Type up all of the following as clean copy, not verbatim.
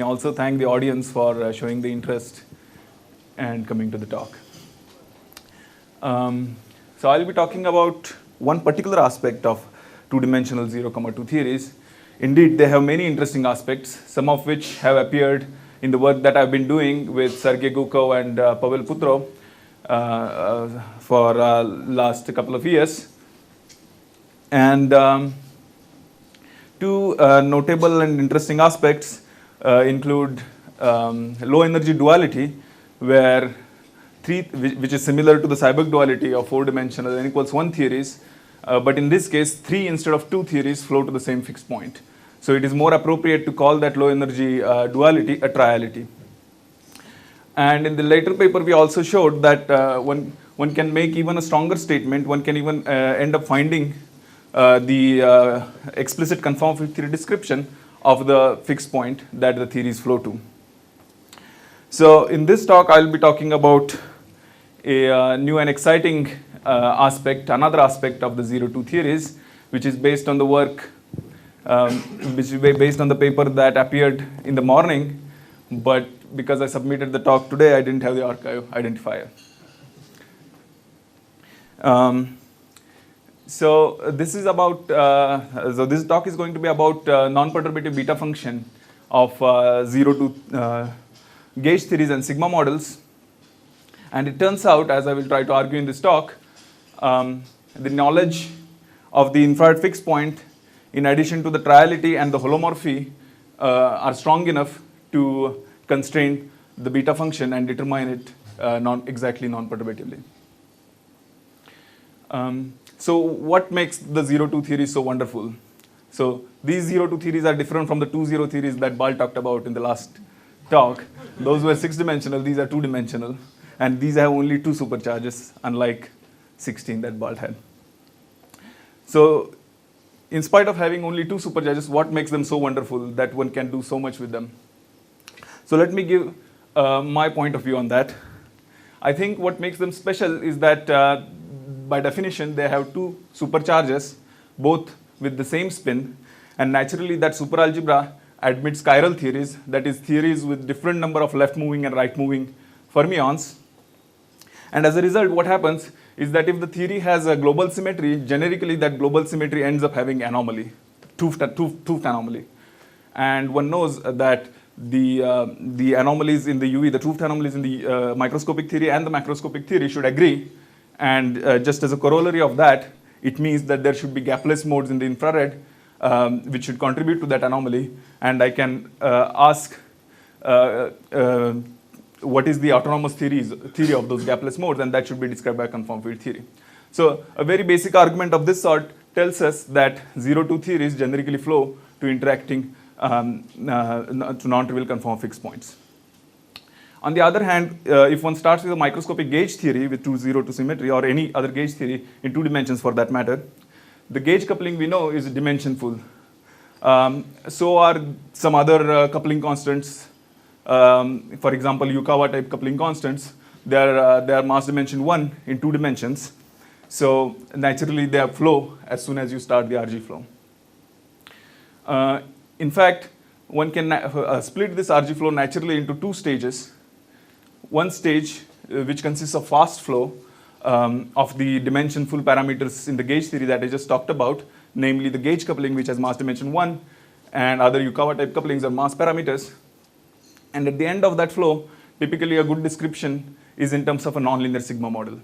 also thank the audience for showing the interest and coming to the talk. So I'll be talking about one particular aspect of two-dimensional 0, 2 theories. Indeed, they have many interesting aspects, some of which have appeared in the work that I've been doing with Sergei Gukov and Pavel Putrov for last couple of years. And two notable and interesting aspects include low energy duality, where which is similar to the Seiberg duality of 4-dimensional n equals 1 theories, but in this case 3 instead of 2 theories flow to the same fixed point. So it is more appropriate to call that low energy duality a triality. And in the later paper we also showed that one can make even a stronger statement. One can even end up finding the explicit conformal field theory description of the fixed point that the theories flow to. So in this talk I'll be talking about a new and exciting another aspect of the 0-2 theories, which is based on the work, which is based on the paper that appeared in the morning, but because I submitted the talk today, I didn't have the archive identifier. So this is about, so this talk is going to be about non-perturbative beta function of 0-2 gauge theories and sigma models. And it turns out, as I will try to argue in this talk, the knowledge of the infrared fixed point, in addition to the triality and the holomorphy, are strong enough to constrain the beta function and determine it exactly non-perturbatively. So what makes the 0-2 theories so wonderful? So these 0-2 theories are different from the 2-0 theories that Bal talked about in the last talk. Those were 6-dimensional, these are 2-dimensional. And these have only 2 supercharges, unlike 16 that Bal had. So in spite of having only 2 supercharges, what makes them so wonderful that one can do so much with them? So let me give my point of view on that. I think what makes them special is that by definition they have 2 supercharges, both with the same spin, and naturally that superalgebra admits chiral theories, that is theories with different number of left moving and right moving fermions. And as a result, what happens is that if the theory has a global symmetry, generically that global symmetry ends up having anomaly, Tooft anomaly. And one knows that the anomalies in the UE, the Tooft anomalies in the microscopic theory and the macroscopic theory should agree. And just as a corollary of that, it means that there should be gapless modes in the infrared, which should contribute to that anomaly. And I can ask what is the autonomous theory of those gapless modes, and that should be described by a conformal field theory. So a very basic argument of this sort tells us that 0-2 theories generically flow to interacting to non-trivial conformal fixed points. On the other hand, if one starts with a microscopic gauge theory with 2-0-2 symmetry, or any other gauge theory in 2 dimensions for that matter, the gauge coupling we know is dimensionful. So are some other coupling constants. For example, Yukawa type coupling constants, they are mass dimension 1 in 2 dimensions. So naturally they have flow as soon as you start the RG flow. In fact, one can split this RG flow naturally into 2 stages. One stage which consists of fast flow of the dimensionful parameters in the gauge theory that I just talked about, namely the gauge coupling which has mass dimension 1, and other Yukawa type couplings are mass parameters. And at the end of that flow, typically a good description is in terms of a nonlinear sigma model.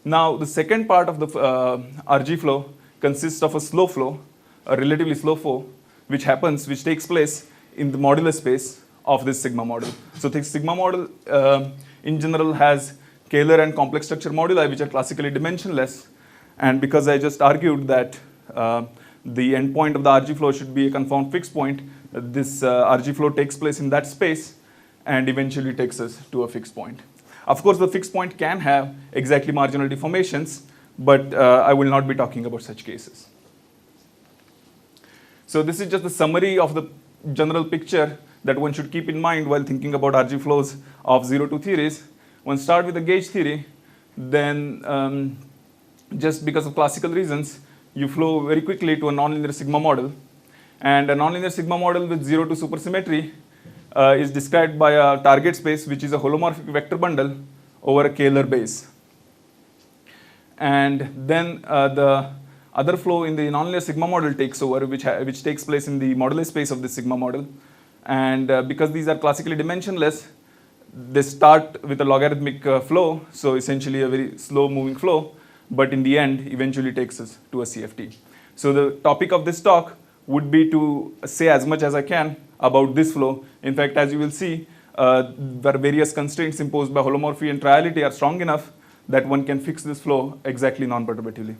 Now the second part of the RG flow consists of a slow flow, a relatively slow flow, which takes place in the modular space of this sigma model. So the sigma model in general has scalar and complex structure moduli which are classically dimensionless, and because I just argued that the endpoint of the RG flow should be a conformal fixed point, this RG flow takes place in that space and eventually takes us to a fixed point. Of course, the fixed point can have exactly marginal deformations, but I will not be talking about such cases. So this is just a summary of the general picture that one should keep in mind while thinking about RG flows of 0-2 theories. One start with the gauge theory, then just because of classical reasons, you flow very quickly to a nonlinear sigma model. And a nonlinear sigma model with 0 to supersymmetry is described by a target space which is a holomorphic vector bundle over a Kähler base. And then the other flow in the nonlinear sigma model takes over, which takes place in the moduli space of the sigma model. And because these are classically dimensionless, they start with a logarithmic flow, so essentially a very slow moving flow, but in the end eventually takes us to a CFT. So the topic of this talk would be to say as much as I can about this flow. In fact, as you will see, the various constraints imposed by holomorphy and triality are strong enough that one can fix this flow exactly non-perturbatively.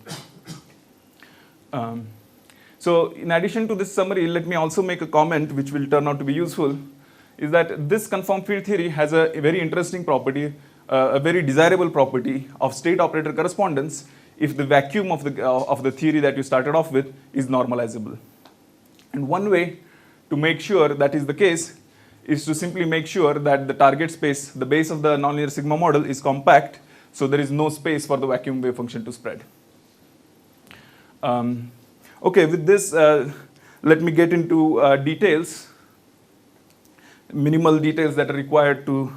So in addition to this summary, let me also make a comment which will turn out to be useful, is that this conformed field theory has a very interesting property, a very desirable property of state operator correspondence if the vacuum of the theory that you started off with is normalizable. And one way to make sure that is the case is to simply make sure that the target space, the base of the nonlinear sigma model, is compact, so there is no space for the vacuum wave function to spread. Okay, with this, let me get into details, minimal details that are required to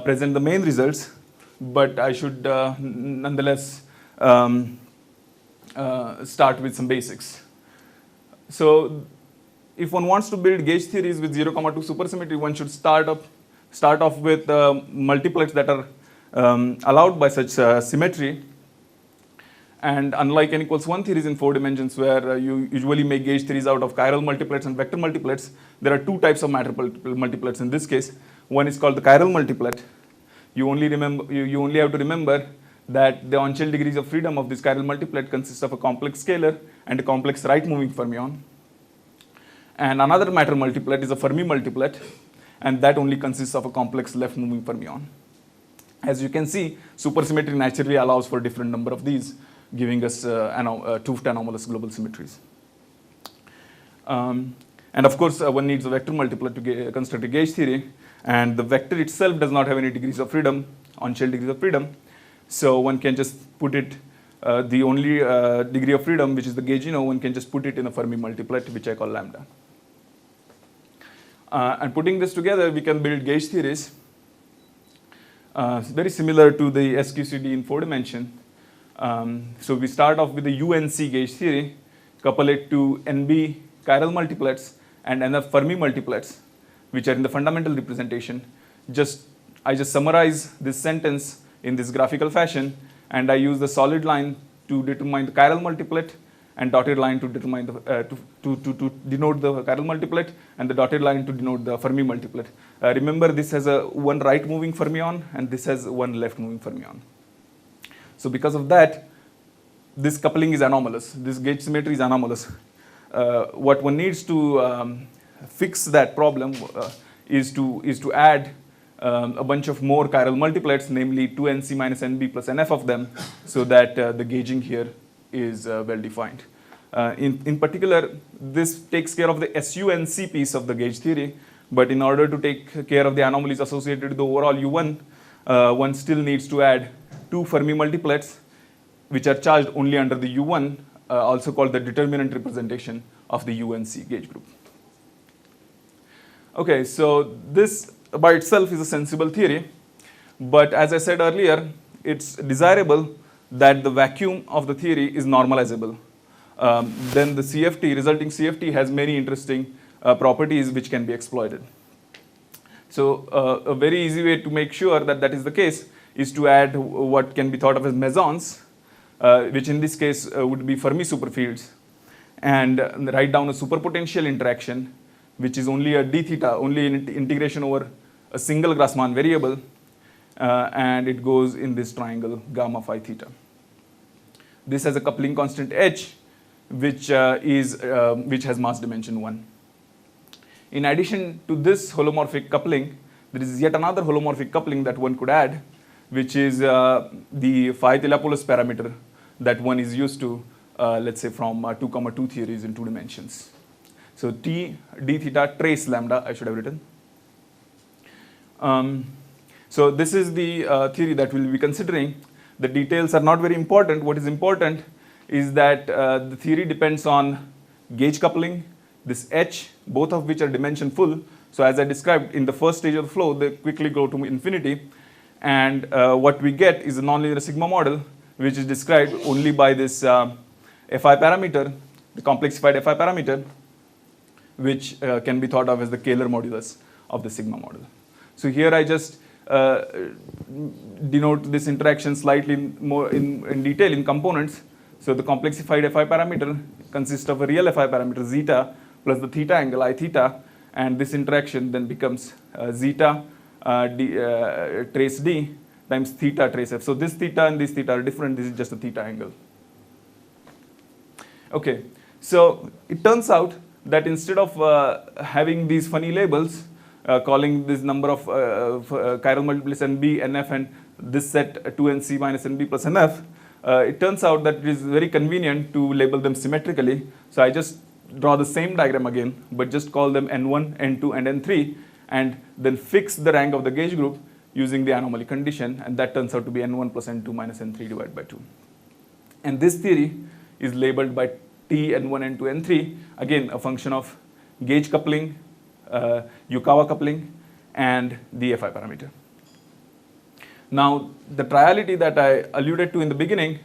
present the main results, but I should nonetheless start with some basics. So if one wants to build gauge theories with 0, 2 supersymmetry, one should start off with multiplets that are allowed by such symmetry. And unlike n equals 1 theories in 4 dimensions, where you usually make gauge theories out of chiral multiplets and vector multiplets, there are two types of matter multiplets in this case. One is called the chiral multiplet. You only have to remember that the on-shell degrees of freedom of this chiral multiplet consists of a complex scalar and a complex right-moving fermion. And another matter multiplet is a Fermi multiplet, and that only consists of a complex left-moving fermion. As you can see, supersymmetry naturally allows for a different number of these, giving us 2 anomalous global symmetries. And of course, one needs a vector multiplet to construct a gauge theory, and the vector itself does not have any degrees of freedom, on-shell degrees of freedom. So one can just put it, the only degree of freedom, which is the gauge, one can just put it in a Fermi multiplet, which I call lambda. And putting this together, we can build gauge theories very similar to the SQCD in 4 dimension. So we start off with the UNC gauge theory, couple it to NB chiral multiplets and NF Fermi multiplets, which are in the fundamental representation. I just summarize this sentence in this graphical fashion, and I use the solid line to determine the chiral multiplet and dotted line to determine to denote the chiral multiplet, and the dotted line to denote the Fermi multiplet. Remember, this has one right moving fermion and this has one left moving fermion. So because of that, this coupling is anomalous. This gauge symmetry is anomalous. What one needs to fix that problem is to add a bunch of more chiral multiplets, namely 2nc minus nb plus nf of them, so that the gauging here is well defined. In particular, this takes care of the SUNC piece of the gauge theory, but in order to take care of the anomalies associated with the overall U1, one still needs to add 2 Fermi multiplets, which are charged only under the U1, also called the determinant representation of the UNC gauge group. Okay, so this by itself is a sensible theory, but as I said earlier, it's desirable that the vacuum of the theory is normalizable. Then the CFT, resulting CFT, has many interesting properties which can be exploited. So a very easy way to make sure that that is the case is to add what can be thought of as mesons, which in this case would be Fermi superfields, and write down a superpotential interaction, which is only a d theta, only an integration over a single Grassmann variable, and it goes in this triangle gamma phi theta. This has a coupling constant h, which has mass dimension 1. In addition to this holomorphic coupling, there is yet another holomorphic coupling that one could add, which is the phi Thilopoulos parameter that one is used to, let's say, from 2, 2 theories in 2 dimensions. So T d theta trace lambda, I should have written. So this is the theory that we'll be considering. The details are not very important. What is important is that the theory depends on gauge coupling, this h, both of which are dimension full. So as I described, in the first stage of the flow, they quickly go to infinity. And what we get is a nonlinear sigma model, which is described only by this Fi parameter, the complexified Fi parameter, which can be thought of as the Kähler modulus of the sigma model. So here I just denote this interaction slightly more in detail in components. So the complexified Fi parameter consists of a real Fi parameter zeta plus the theta angle I theta, and this interaction then becomes zeta trace d times theta trace f. So this theta and this theta are different. This is just a theta angle. Okay, so it turns out that instead of having these funny labels, calling this number of chiral multiplets nb, nf, and this set 2nc minus nb plus nf, it turns out that it is very convenient to label them symmetrically. So I just draw the same diagram again, but just call them n1, n2, and n3, and then fix the rank of the gauge group using the anomaly condition, and that turns out to be n1 plus n2 minus n3 divided by 2. And this theory is labeled by T, n1, n2, n3, again a function of gauge coupling, Yukawa coupling, and the Fi parameter. Now, the triality that I alluded to in the beginning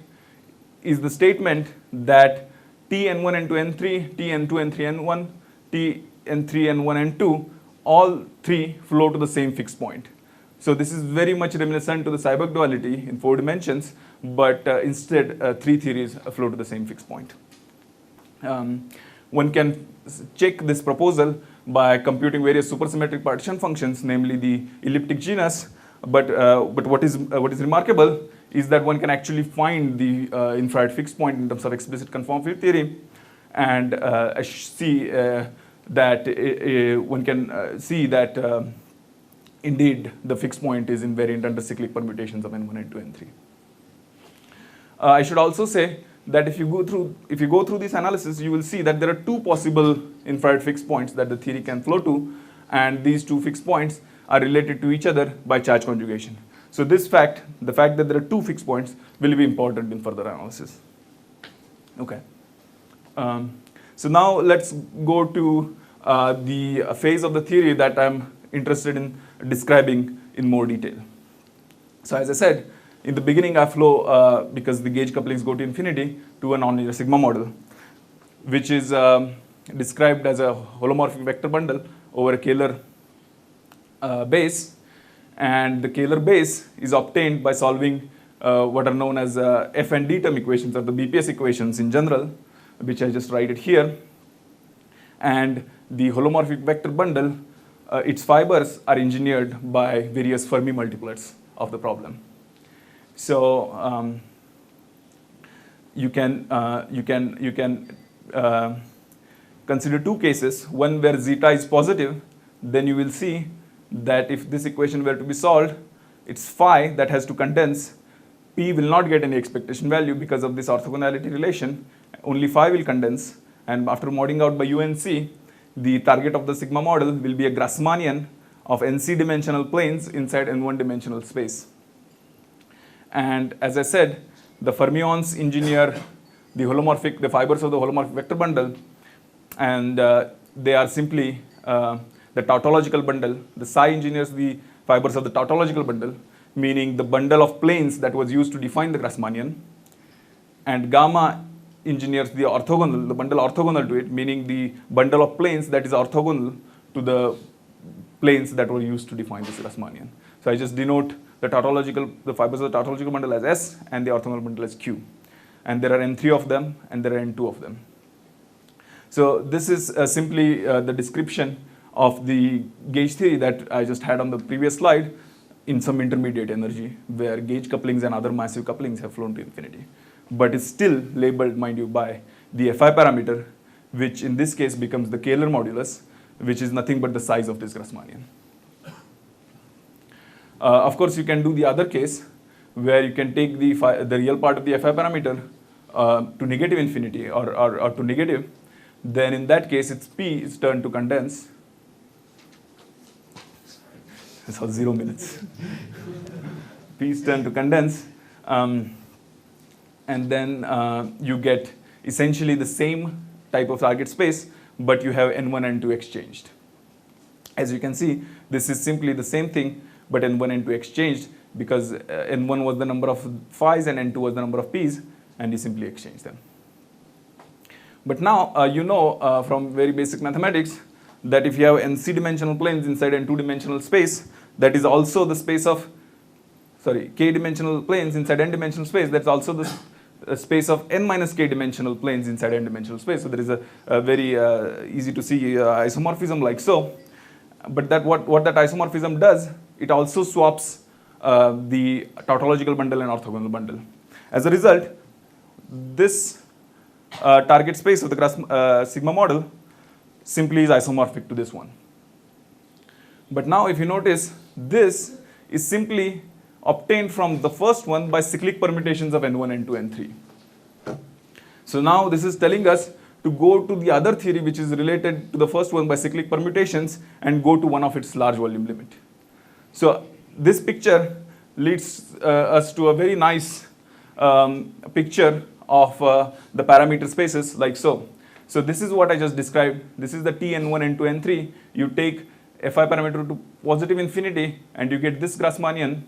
is the statement that T, n1, n2, n3, T, n2, n3, n1, T, n3, n1, n2, all three flow to the same fixed point. So this is very much reminiscent to the Seiberg duality in 4 dimensions, but instead 3 theories flow to the same fixed point. One can check this proposal by computing various supersymmetric partition functions, namely the elliptic genus. But what is remarkable is that one can actually find the infrared fixed point in terms of explicit conformal field theory, and see that one can see that indeed the fixed point is invariant under cyclic permutations of n1, n2, n3. I should also say that if you go through this analysis, you will see that there are 2 possible infrared fixed points that the theory can flow to, and these 2 fixed points are related to each other by charge conjugation. So this fact, the fact that there are 2 fixed points, will be important in further analysis. Okay. So now let's go to the phase of the theory that I'm interested in describing in more detail. So as I said, in the beginning I flow, because the gauge couplings go to infinity, to a nonlinear sigma model, which is described as a holomorphic vector bundle over a Kähler base, and the Kähler base is obtained by solving what are known as F and D term equations, or the BPS equations in general, which I just write it here. And the holomorphic vector bundle, its fibers are engineered by various Fermi multiplets of the problem. So you can consider 2 cases. One where zeta is positive, then you will see that if this equation were to be solved, it's phi that has to condense. P will not get any expectation value because of this orthogonality relation. Only phi will condense, and after modding out by UNC, the target of the sigma model will be a Grassmannian of NC dimensional planes inside N1 dimensional space. And as I said, the fermions engineer the fibers of the holomorphic vector bundle, and they are simply the tautological bundle. The psi engineers the fibers of the tautological bundle, meaning the bundle of planes that was used to define the Grassmannian, and gamma engineers the bundle orthogonal to it, meaning the bundle of planes that is orthogonal to the planes that were used to define this Grassmannian. So I just denote the fibers of the tautological bundle as S and the orthogonal bundle as Q. And there are N3 of them and there are N2 of them. So this is simply the description of the gauge theory that I just had on the previous slide in some intermediate energy, where gauge couplings and other massive couplings have flown to infinity. But it's still labeled, mind you, by the Fi parameter, which in this case becomes the Kähler modulus, which is nothing but the size of this Grassmannian. Of course, you can do the other case, where you can take the real part of the Fi parameter to negative infinity or to negative. Then in that case, its P is turned to condense. So 0 minutes. P is turned to condense. And then you get essentially the same type of target space, but you have n1, n2 exchanged. As you can see, this is simply the same thing, but n1, n2 exchanged, because n1 was the number of phi's and n2 was the number of p's, and you simply exchange them. But now you know from very basic mathematics that if you have nc dimensional planes inside n2 dimensional space, that is also the space of, k dimensional planes inside n dimensional space, that's also the space of n minus k dimensional planes inside n dimensional space. So there is a very easy to see isomorphism like so. But that what that isomorphism does, it also swaps the tautological bundle and orthogonal bundle. As a result, this target space of the Grass sigma model simply is isomorphic to this one. But now if you notice, this is simply obtained from the first one by cyclic permutations of n1, n2, n3. So now this is telling us to go to the other theory which is related to the first one by cyclic permutations and go to one of its large volume limit. So this picture leads us to a very nice picture of the parameter spaces like so. So this is what I just described. This is the T n1, n2, n3. You take fi parameter to positive infinity and you get this Grassmannian,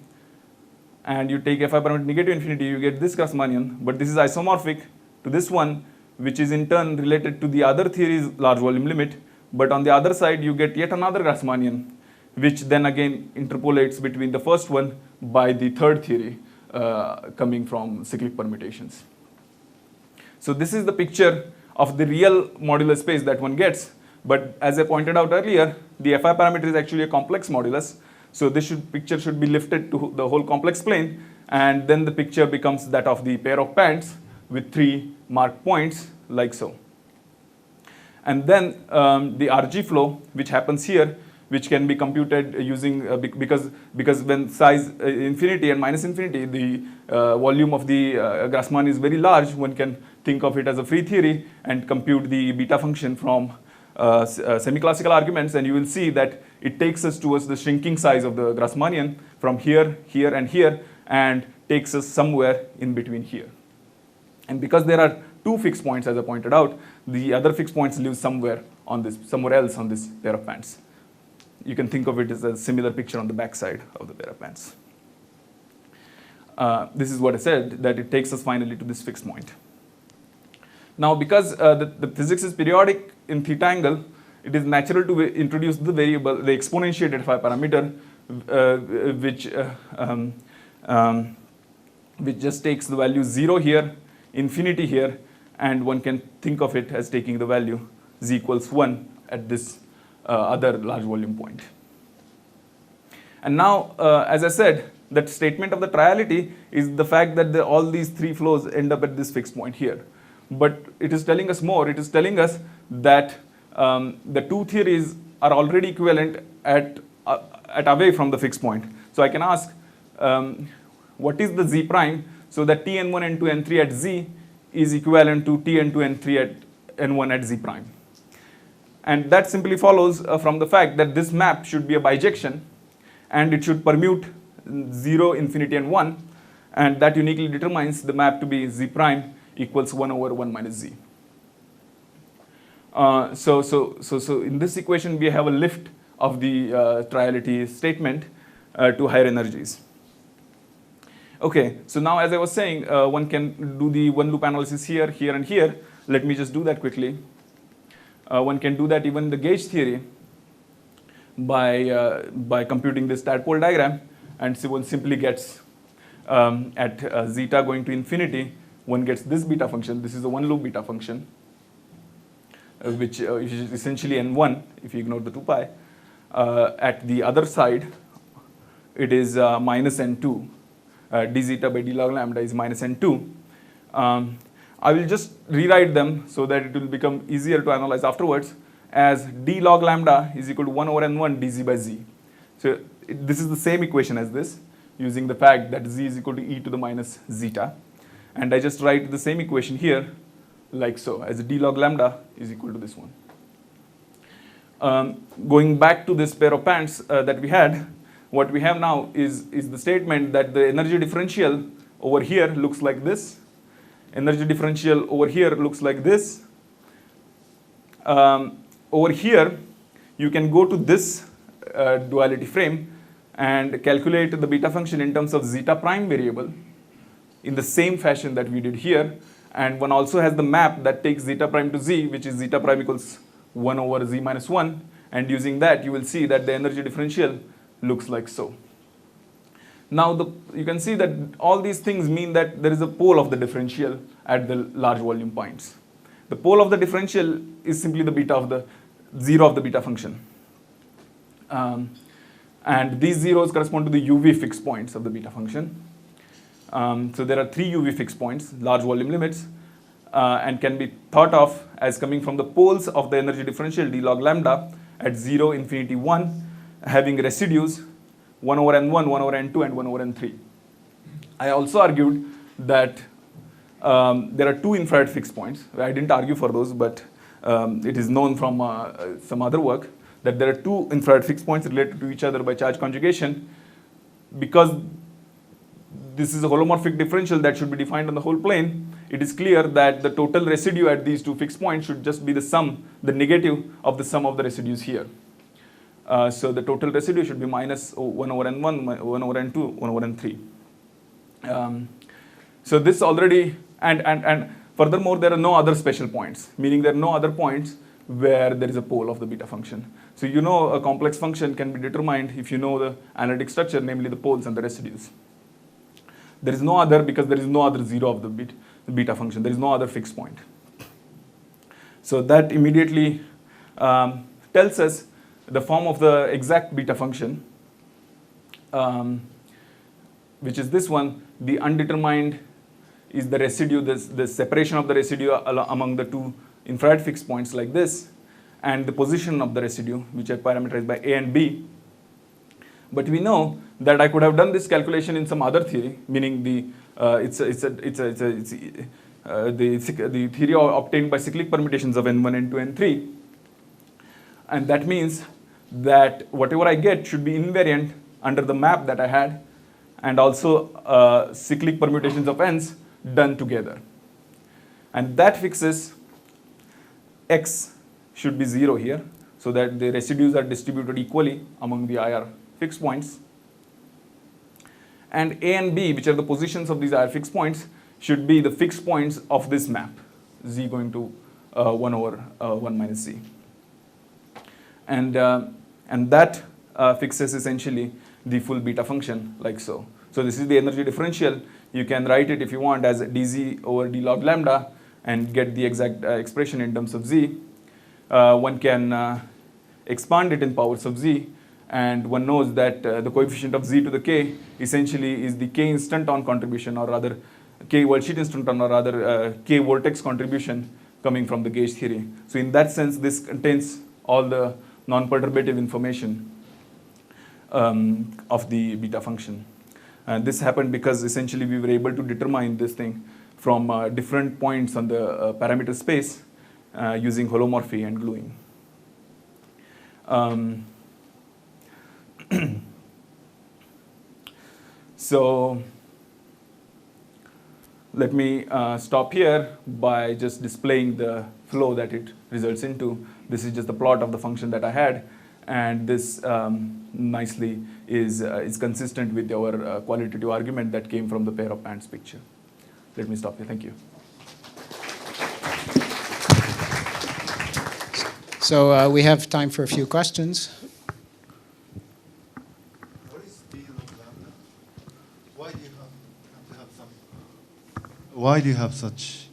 and you take fi parameter negative infinity, you get this Grassmannian, but this is isomorphic to this one, which is in turn related to the other theory's large volume limit, but on the other side you get yet another Grassmannian, which then again interpolates between the first one by the third theory coming from cyclic permutations. So this is the picture of the real modular space that one gets, but as I pointed out earlier, the fi parameter is actually a complex modulus, so this picture should be lifted to the whole complex plane, and then the picture becomes that of the pair of pants with 3 marked points like so. And then the RG flow, which happens here, which can be computed using because when size infinity and minus infinity, the volume of the Grassmann is very large, one can think of it as a free theory and compute the beta function from semi-classical arguments, and you will see that it takes us towards the shrinking size of the Grassmannian from here, here, and here, and takes us somewhere in between here. And because there are 2 fixed points, as I pointed out, the other fixed points live somewhere else on this pair of pants. You can think of it as a similar picture on the back side of the pair of pants. This is what I said, that it takes us finally to this fixed point. Now, because the physics is periodic in theta angle, it is natural to introduce the variable, the exponentiated phi parameter, which just takes the value 0 here, infinity here, and one can think of it as taking the value z equals 1 at this other large volume point. And now, as I said, that statement of the triality is the fact that all these 3 flows end up at this fixed point here. But it is telling us more. It is telling us that the 2 theories are already equivalent at away from the fixed point. So I can ask, what is the z prime, so that t n1, n2, n3 at z is equivalent to t n2, n3 at n1 at z prime. And that simply follows from the fact that this map should be a bijection, and it should permute 0, infinity, and 1, and that uniquely determines the map to be z prime equals 1 over 1 minus z. So in this equation we have a lift of the triality statement to higher energies. Okay, so now as I was saying, one can do the one loop analysis here, here, and here. Let me just do that quickly. One can do that even in the gauge theory by computing this tadpole diagram, and so one simply gets at zeta going to infinity, one gets this beta function. This is a one loop beta function, which is essentially n1 if you ignore the 2 pi. At the other side, it is minus n2. D zeta by d log lambda is minus n2. I will just rewrite them so that it will become easier to analyze afterwards as d log lambda is equal to 1 over n1 dz by z. So this is the same equation as this, using the fact that z is equal to e to the minus zeta. And I just write the same equation here like so, as d log lambda is equal to this one. Going back to this pair of pants that we had, what we have now is the statement that the energy differential over here looks like this. Energy differential over here looks like this. And over here, you can go to this duality frame and calculate the beta function in terms of zeta prime variable in the same fashion that we did here. And one also has the map that takes zeta prime to z, which is zeta prime equals 1 over z minus 1. And using that, you will see that the energy differential looks like so. Now, you can see that all these things mean that there is a pole of the differential at the large volume points. The pole of the differential is simply the beta of the zero of the beta function. And these zeros correspond to the UV fixed points of the beta function. So there are 3 UV fixed points, large volume limits, and can be thought of as coming from the poles of the energy differential d log lambda at 0, infinity, 1, having residues 1 over n1, 1 over n2, and 1 over n3. I also argued that there are 2 infrared fixed points. I didn't argue for those, but it is known from some other work that there are 2 infrared fixed points related to each other by charge conjugation. Because this is a holomorphic differential that should be defined on the whole plane, it is clear that the total residue at these 2 fixed points should just be the sum, the negative of the sum of the residues here. So the total residue should be minus 1 over n1, 1 over n2, 1 over n3. So this already, and furthermore, there are no other special points, meaning there are no other points where there is a pole of the beta function. So you know a complex function can be determined if you know the analytic structure, namely the poles and the residues. There is no other because there is no other zero of the beta function. There is no other fixed point. So that immediately tells us the form of the exact beta function, which is this one. The undetermined is the residue, the separation of the residue among the 2 infrared fixed points like this, and the position of the residue, which are parameterized by A and B. But we know that I could have done this calculation in some other theory, meaning the theory obtained by cyclic permutations of N1, N2, N3. And that means that whatever I get should be invariant under the map that I had, and also cyclic permutations of n's done together. And that fixes x should be 0 here, so that the residues are distributed equally among the IR fixed points. And A and B, which are the positions of these IR fixed points, should be the fixed points of this map, z going to 1 over 1 minus z. And that fixes essentially the full beta function like so. So this is the energy differential. You can write it if you want as dz over d log lambda and get the exact expression in terms of z. One can expand it in powers of z, and one knows that the coefficient of z to the k essentially is the k instanton contribution, or rather k worldsheet instanton, or rather k vortex contribution coming from the gauge theory. So in that sense, this contains all the non-perturbative information of the beta function. And this happened because essentially we were able to determine this thing from different points on the parameter space using holomorphy and gluing. So let me stop here by just displaying the flow that it results into. This is just the plot of the function that I had, and this nicely is consistent with our qualitative argument that came from the pair of ants picture. Let me stop here. Thank you. So we have time for a few questions. What is d log lambda? Why do you have such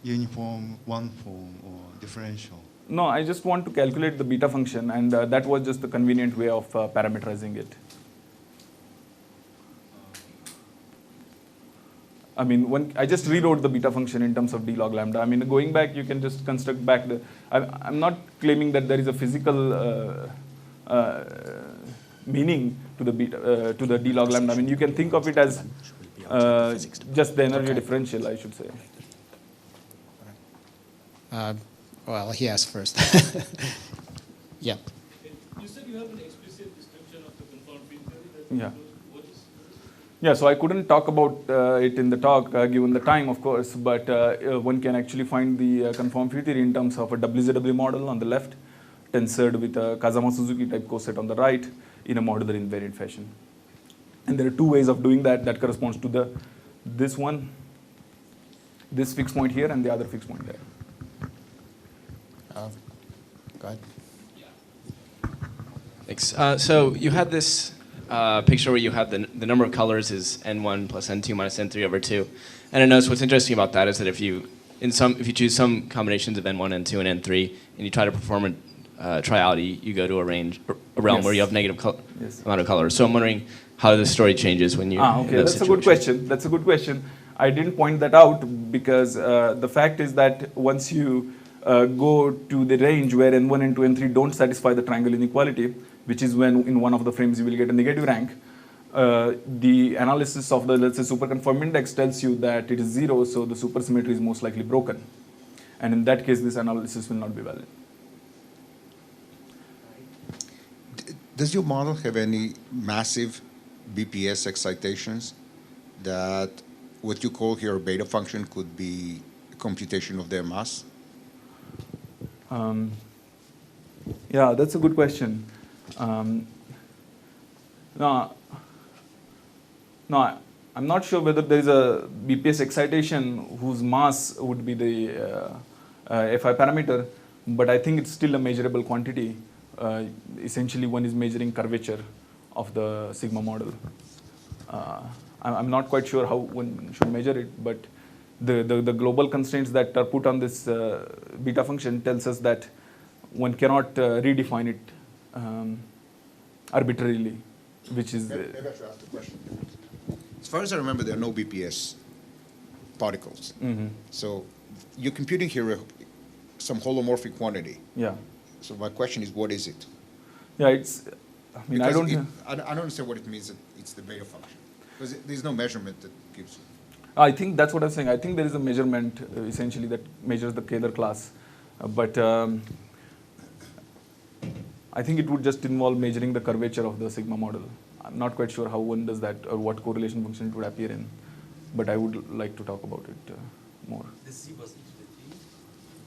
uniform one form or differential? No, I just want to calculate the beta function, and that was just the convenient way of parameterizing it. I mean, I just rewrote the beta function in terms of d log lambda. I mean, going back, you can just construct back the. I'm not claiming that there is a physical meaning to the beta to the d log lambda. I mean, you can think of it as just the energy differential, I should say. Well, he asked first. Yeah. You said you have an explicit description of the conformed field theory. Yeah. What is Yeah, so I couldn't talk about it in the talk given the time, of course, but one can actually find the conformity theory in terms of a WZW model on the left, tensored with a Kazama-Suzuki type coset on the right in a modular invariant fashion. And there are two ways of doing that. That corresponds to this one, this fixed point here, and the other fixed point there. Go ahead. Thanks. So you had this picture where you have the number of colors is n1 plus n2 minus n3 over 2. And I noticed what's interesting about that is that if you choose some combinations of n1, n2, and n3, and you try to perform a triality, you go to a realm Yes. where you have negative Yes. amount of colors. So I'm wondering how the story changes when you. Okay, that's a good question. That's a good question. I didn't point that out because the fact is that once you go to the range where n1, n2, n3 don't satisfy the triangle inequality, which is when in one of the frames you will get a negative rank, the analysis of the, let's say, superconform index tells you that it is 0, so the supersymmetry is most likely broken. And in that case, this analysis will not be valid. Does your model have any massive BPS excitations that what you call here a beta function could be a computation of their mass? Yeah, that's a good question. No, I'm not sure whether there is a BPS excitation whose mass would be the Fi parameter, but I think it's still a measurable quantity. Essentially, one is measuring curvature of the sigma model. I'm not quite sure how one should measure it, but the global constraints that are put on this beta function tells us that one cannot redefine it arbitrarily, which is... Maybe I should ask the question. As far as I remember, there are no BPS particles. Mhm. So you're computing here some holomorphic quantity. Yeah. So my question is, what is it? Yeah, it's... I mean, I Because don't... I don't understand what it means that it's the beta function. Because there's no measurement that gives... I think that's what I'm saying. I think there is a measurement essentially that measures the Kähler class, but I think it would just involve measuring the curvature of the sigma model. I'm not quite sure how one does that or what correlation function it would appear in, but I would like to talk about it more. This z was e to the t.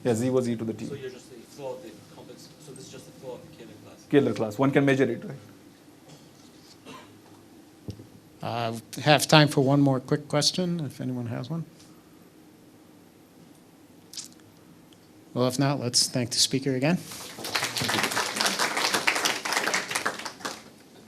Yeah, z was e to the t. So you're just the floor of the complex. So this is just the floor of the Kähler class. Kähler class. One can measure it, right? Have time for one more quick question, if anyone has one. Well, if not, let's thank the speaker again.